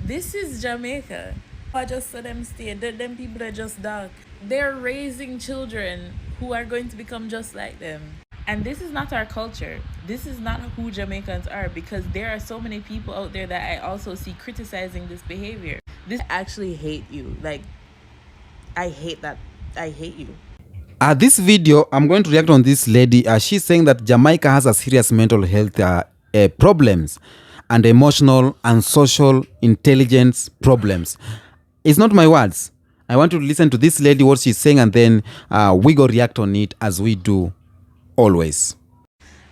This is Jamaica. I just saw them stay. Them people are just dark. They're raising children who are going to become just like them. And this is not our culture. This is not who Jamaicans are, because there are so many people out there that I also see criticizing this behavior. I actually hate you. Like, I hate that. I hate you. This video, I'm going to react on this lady. She's saying that Jamaica has a serious mental health problems and emotional and social intelligence problems. It's not my words. I want to listen to this lady, what she's saying, and then we go react on it as we do always.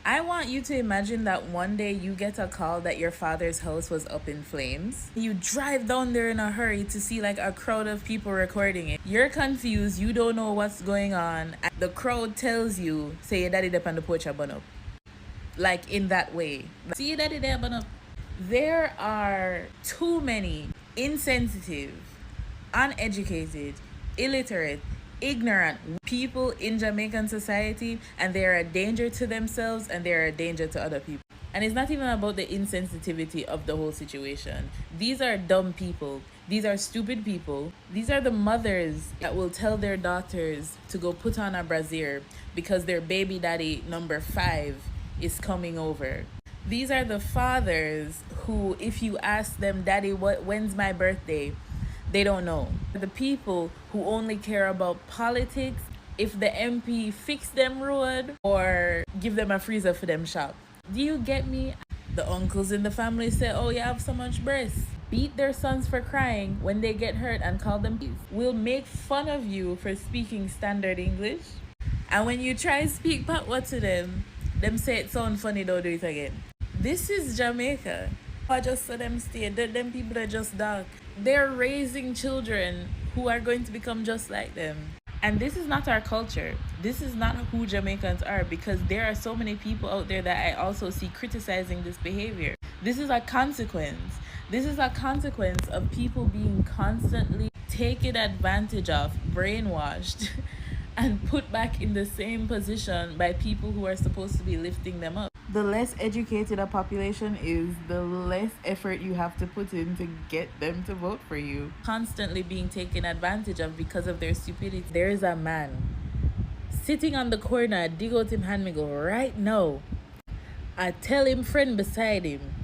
I want you to imagine that one day you get a call that your father's house was up in flames. You drive down there in a hurry to see like a crowd of people recording it. You're confused, you don't know what's going on. And the crowd tells you, say your daddy up on the porch burn up. Like in that way. See your daddy there burn up. There are too many insensitive, uneducated, illiterate, ignorant people in Jamaican society, and they're a danger to themselves and they're a danger to other people. And it's not even about the insensitivity of the whole situation. These are dumb people. These are stupid people. These are the mothers that will tell their daughters to go put on a brassiere because their baby daddy number 5 is coming over. These are the fathers who, if you ask them, daddy, when's my birthday? They don't know. The people who only care about politics, if the MP fix them road or give them a freezer for them shop. Do you get me? The uncles in the family say, oh, you have so much breasts. Beat their sons for crying when they get hurt and call them beef. We'll make fun of you for speaking standard English. And when you try speak patois to them say it sound funny, don't do it again. This is Jamaica. I just saw them stay. Them people are just dark. They're raising children who are going to become just like them. And this is not our culture. This is not who Jamaicans are, because there are so many people out there that I also see criticizing this behavior. This is a consequence. This is a consequence of people being constantly taken advantage of, brainwashed, and put back in the same position by people who are supposed to be lifting them up. The less educated a population is, the less effort you have to put in to get them to vote for you. Constantly being taken advantage of because of their stupidity. There is a man sitting on the corner, dig out him hand me go right now. I tell him friend beside him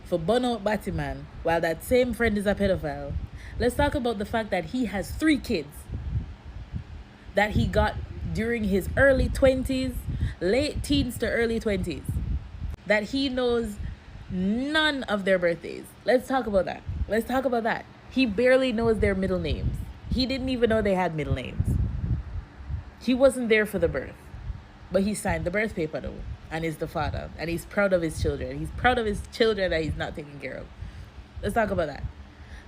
for burn out Batman while that same friend is a pedophile. Let's talk about the fact that he has 3 kids that he got during his early 20s, late teens to early 20s. That he knows none of their birthdays. Let's talk about that. Let's talk about that. He barely knows their middle names. He didn't even know they had middle names. He wasn't there for the birth, but he signed the birth paper though, and is the father, and he's proud of his children. He's proud of his children that he's not taking care of. Let's talk about that.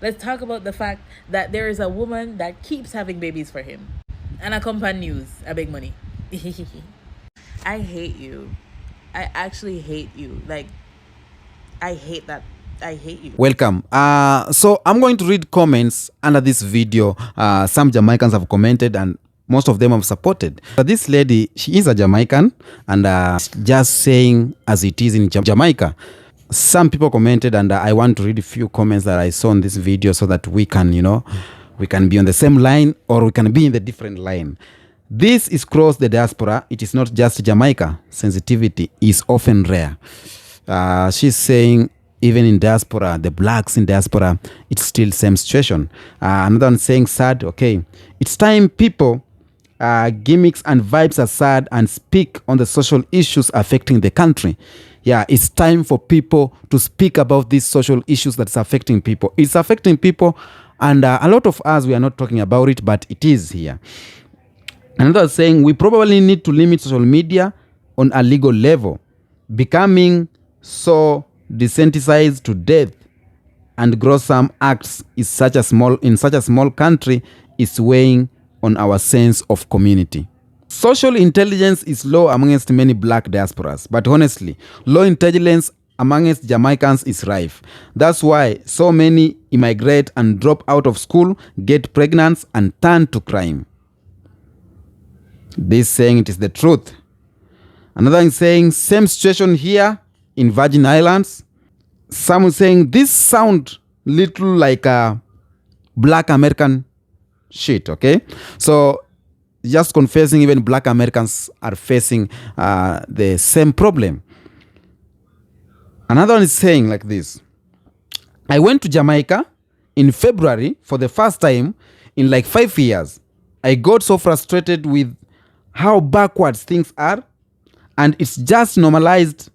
Let's talk about the fact that there is a woman that keeps having babies for him. And a company news, a big money. I hate you. I actually hate you. Like, I hate that. I hate you. Welcome. So I'm going to read comments under this video. Some Jamaicans have commented and most of them have supported. But this lady, she is a Jamaican and just saying as it is in Jamaica. Some people commented, and I want to read a few comments that I saw in this video so that we can, we can be on the same line or we can be in the different line. This is across the diaspora. It is not just Jamaica. Sensitivity is often rare. She's saying even in diaspora, the blacks in diaspora, it's still same situation. Another one saying sad, okay. It's time people, gimmicks and vibes aside, and speak on the social issues affecting the country. Yeah, it's time for people to speak about these social issues that's affecting people. It's affecting people, and a lot of us, we are not talking about it, but it is here. Another saying, we probably need to limit social media on a legal level. Becoming so desensitized to death and gruesome acts in such a small country is weighing on our sense of community. Social intelligence is low amongst many black diasporas, but honestly, low intelligence amongst Jamaicans is rife. That's why so many immigrate and drop out of school, get pregnant, and turn to crime. This saying it is the truth. Another is saying same situation here in Virgin Islands. Some saying this sound little like a black American shit, okay? So just confessing even black Americans are facing the same problem. Another one is saying like this: I went to Jamaica in February for the first time in like 5 years. I got so frustrated with how backwards things are, and it's just normalized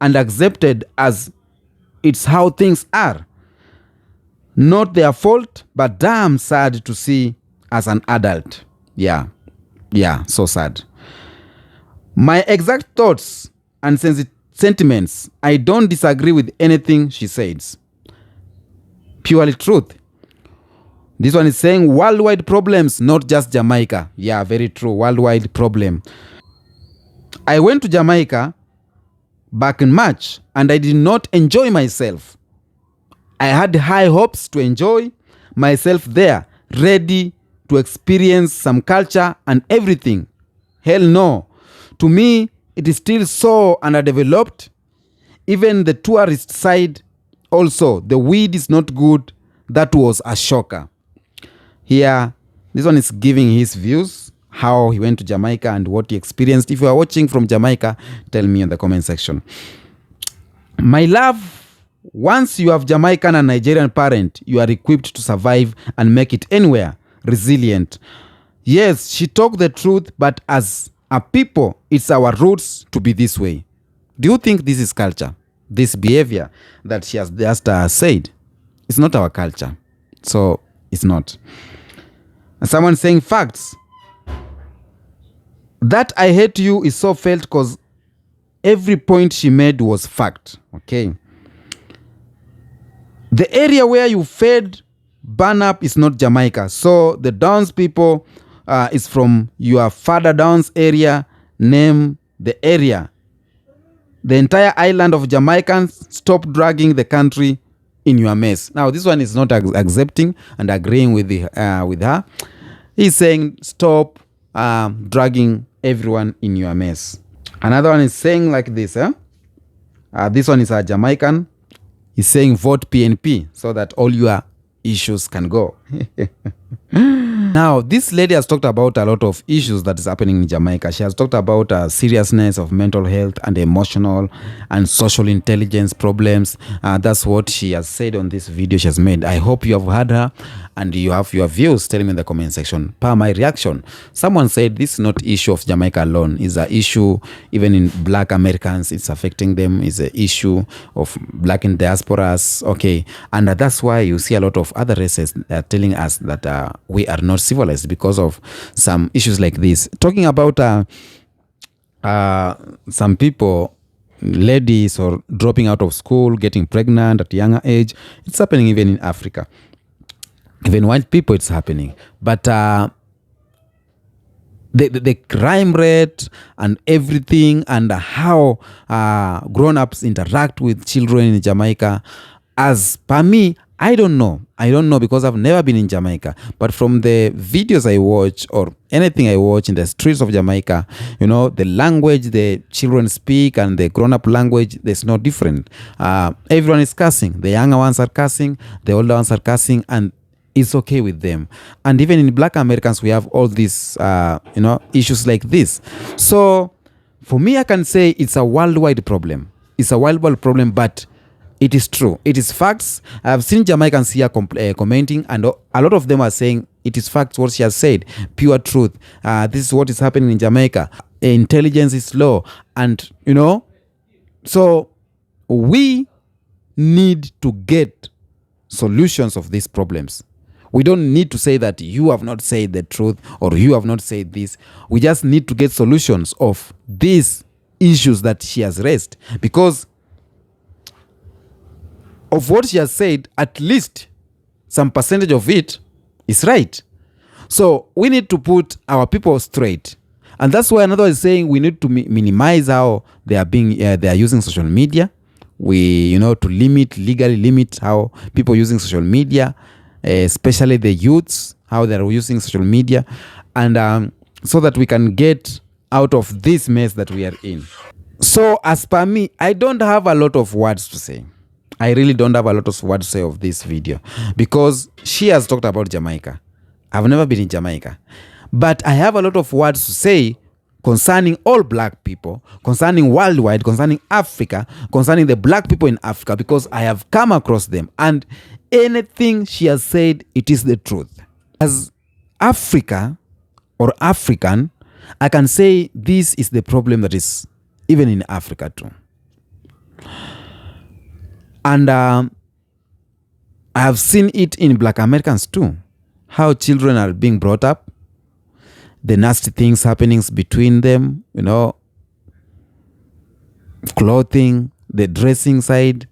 and accepted as it's how things are. Not their fault, but damn sad to see as an adult. Yeah, so sad. My exact thoughts and sentiments, I don't disagree with anything she says. Purely truth. This one is saying worldwide problems, not just Jamaica. Yeah, very true. Worldwide problem. I went to Jamaica back in March and I did not enjoy myself. I had high hopes to enjoy myself there, ready to experience some culture and everything. Hell no. To me, it is still so underdeveloped. Even the tourist side, also, the weed is not good. That was a shocker. Here, this one is giving his views, how he went to Jamaica and what he experienced. If you are watching from Jamaica, tell me in the comment section. My love, once you have Jamaican and Nigerian parent, you are equipped to survive and make it anywhere. Resilient. Yes, she talked the truth, but as a people, it's our roots to be this way. Do you think this is culture? This behavior that she has just said? It's not our culture. So, it's not. And someone saying facts. That I hate you is so felt because every point she made was fact. Okay. The area where you fed burn up is not Jamaica. So the Downs people is from your father Downs area. Name the area. The entire island of Jamaicans, stop dragging the country in your mess. Now this one is not accepting and agreeing with her. He's saying stop dragging everyone in your mess. Another one is saying like this. This one is a Jamaican. He's saying vote PNP so that all your issues can go. Now, this lady has talked about a lot of issues that is happening in Jamaica. She has talked about seriousness of mental health and emotional and social intelligence problems. That's what she has said on this video she has made. I hope you have heard her and you have your views. Tell me in the comment section. Per my reaction, someone said this is not issue of Jamaica alone. It's an issue even in black Americans. It's affecting them. It's an issue of black in diasporas. Okay, and that's why you see a lot of other races telling us that we are not civilized because of some issues like this. Talking about some people, ladies, or dropping out of school, getting pregnant at a younger age. It's happening even in Africa. Even white people, it's happening. But the crime rate and everything and how grown-ups interact with children in Jamaica, as per me, I don't know because I've never been in Jamaica. But from the videos I watch or anything I watch in the streets of Jamaica, you know, the language the children speak and the grown-up language, there's no different. Everyone is cussing. The younger ones are cussing. The older ones are cussing. And it's okay with them. And even in black Americans, we have all these, issues like this. So for me, I can say it's a worldwide problem. It's a worldwide problem, but it is true. It is facts. I have seen Jamaicans here commenting, and a lot of them are saying it is facts what she has said. Pure truth. This is what is happening in Jamaica. Intelligence is low. And, so we need to get solutions of these problems. We don't need to say that you have not said the truth or you have not said this. We just need to get solutions of these issues that she has raised, because of what she has said, at least some percentage of it is right. So we need to put our people straight. And that's why another is saying we need to minimize how they are using social media. We, to legally limit how people using social media, especially the youths, how they're using social media, and so that we can get out of this mess that we are in. So as per me, I don't have a lot of words to say. I really don't have a lot of what to say of this video because she has talked about Jamaica. I've never been in Jamaica. But I have a lot of words to say concerning all black people, concerning worldwide, concerning Africa, concerning the black people in Africa, because I have come across them. And anything she has said, it is the truth. As Africa or African, I can say this is the problem that is even in Africa too. And I have seen it in black Americans too, how children are being brought up, the nasty things happening between them, you know, clothing, the dressing side,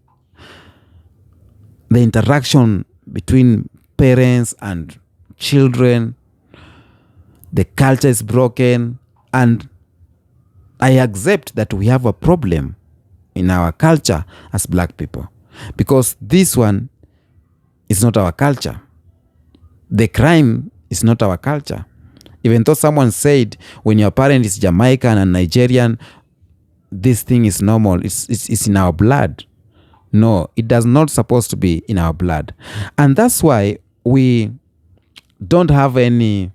the interaction between parents and children, the culture is broken, and I accept that we have a problem in our culture as black people because this one is not our culture. The crime is not our culture. Even though someone said when your parent is Jamaican and Nigerian, this thing is normal. It's in our blood. No, it does not supposed to be in our blood. And that's why we don't have any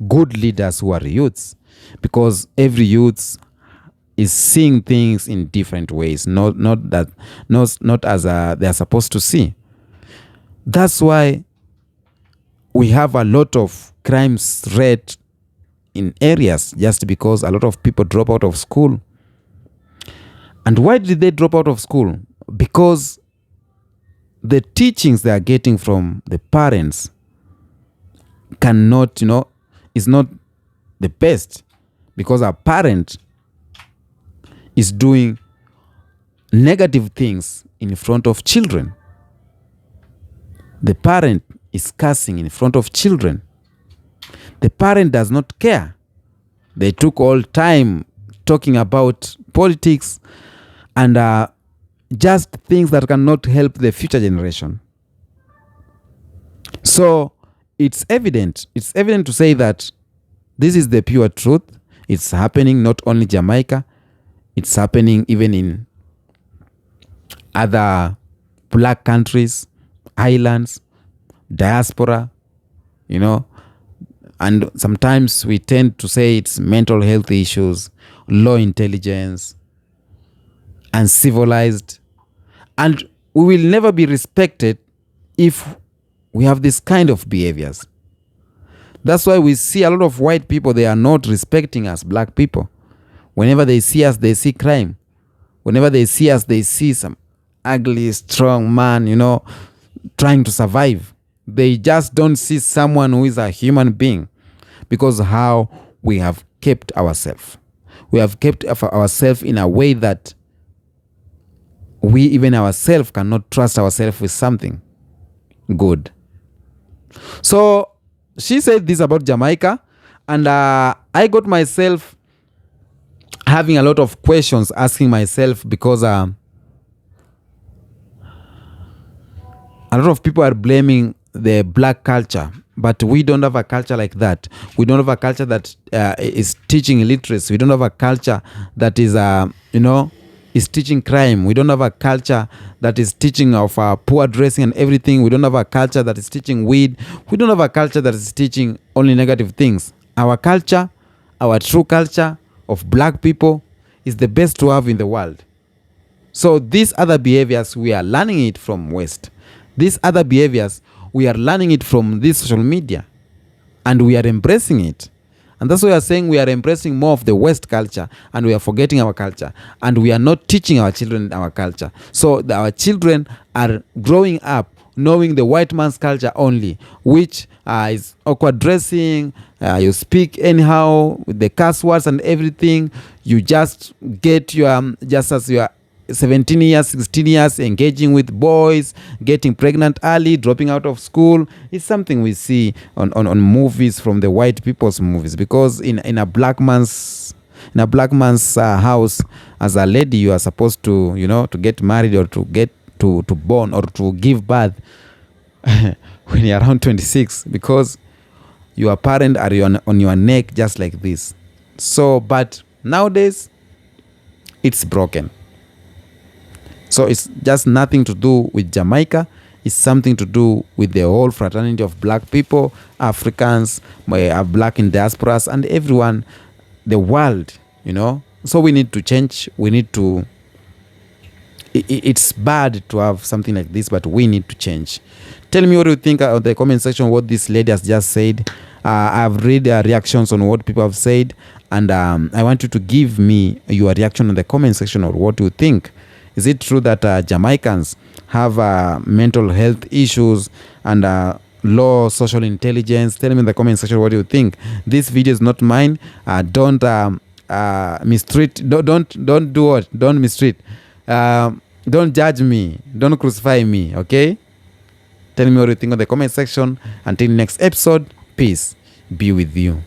good leaders who are youths, because every youth is seeing things in different ways, not as they are supposed to see. That's why we have a lot of crimes rate in areas just because a lot of people drop out of school. And why did they drop out of school? Because the teachings they are getting from the parents cannot, is not the best, because a parent is doing negative things in front of children. The parent is cursing in front of children. The parent does not care. They took all time talking about politics and just things that cannot help the future generation. So it's evident to say that this is the pure truth. It's happening not only Jamaica, it's happening even in other black countries, islands, diaspora, and sometimes we tend to say it's mental health issues, low intelligence, uncivilized, and we will never be respected if we have this kind of behaviors. That's why we see a lot of white people, they are not respecting us, black people. Whenever they see us, they see crime. Whenever they see us, they see some ugly, strong man, trying to survive. They just don't see someone who is a human being, because how we have kept ourselves. We have kept ourselves in a way that we even ourselves cannot trust ourselves with something good. So she said this about Jamaica, and I got myself having a lot of questions, asking myself, because a lot of people are blaming the black culture, but we don't have a culture like that. We don't have a culture that is teaching literacy. We don't have a culture that is is teaching crime. We don't have a culture that is teaching of poor dressing and everything. We don't have a culture that is teaching weed. We don't have a culture that is teaching only negative things. Our culture, our true culture of black people, is the best to have in the world. So these other behaviors, we are learning it from West. These other behaviors, we are learning it from this social media, and we are embracing it. And that's why we are saying we are embracing more of the West culture, and we are forgetting our culture, and we are not teaching our children our culture. So our children are growing up knowing the white man's culture only, which is awkward dressing, you speak anyhow with the curse words and everything. You just get just as you are 17 years, 16 years, engaging with boys, getting pregnant early, dropping out of school. It's something we see on movies, from the white people's movies, because in a black man's house, as a lady, you are supposed to to get married, or to get to born, or to give birth when you're around 26, because your parent are on your neck just like this. So but nowadays it's broken. So it's just nothing to do with Jamaica. It's something to do with the whole fraternity of black people, Africans, black in diasporas, and everyone, the world, you know. So we need to change. We need to, it's bad to have something like this, but we need to change. Tell me what you think on the comment section, what this lady has just said. I've read reactions on what people have said, and I want you to give me your reaction in the comment section, or what you think. Is it true that Jamaicans have mental health issues and low social intelligence? Tell me in the comment section what you think. This video is not mine. Don't mistreat. Don't do what? Don't mistreat. Don't judge me. Don't crucify me. Okay? Tell me what you think in the comment section. Until next episode, peace be with you.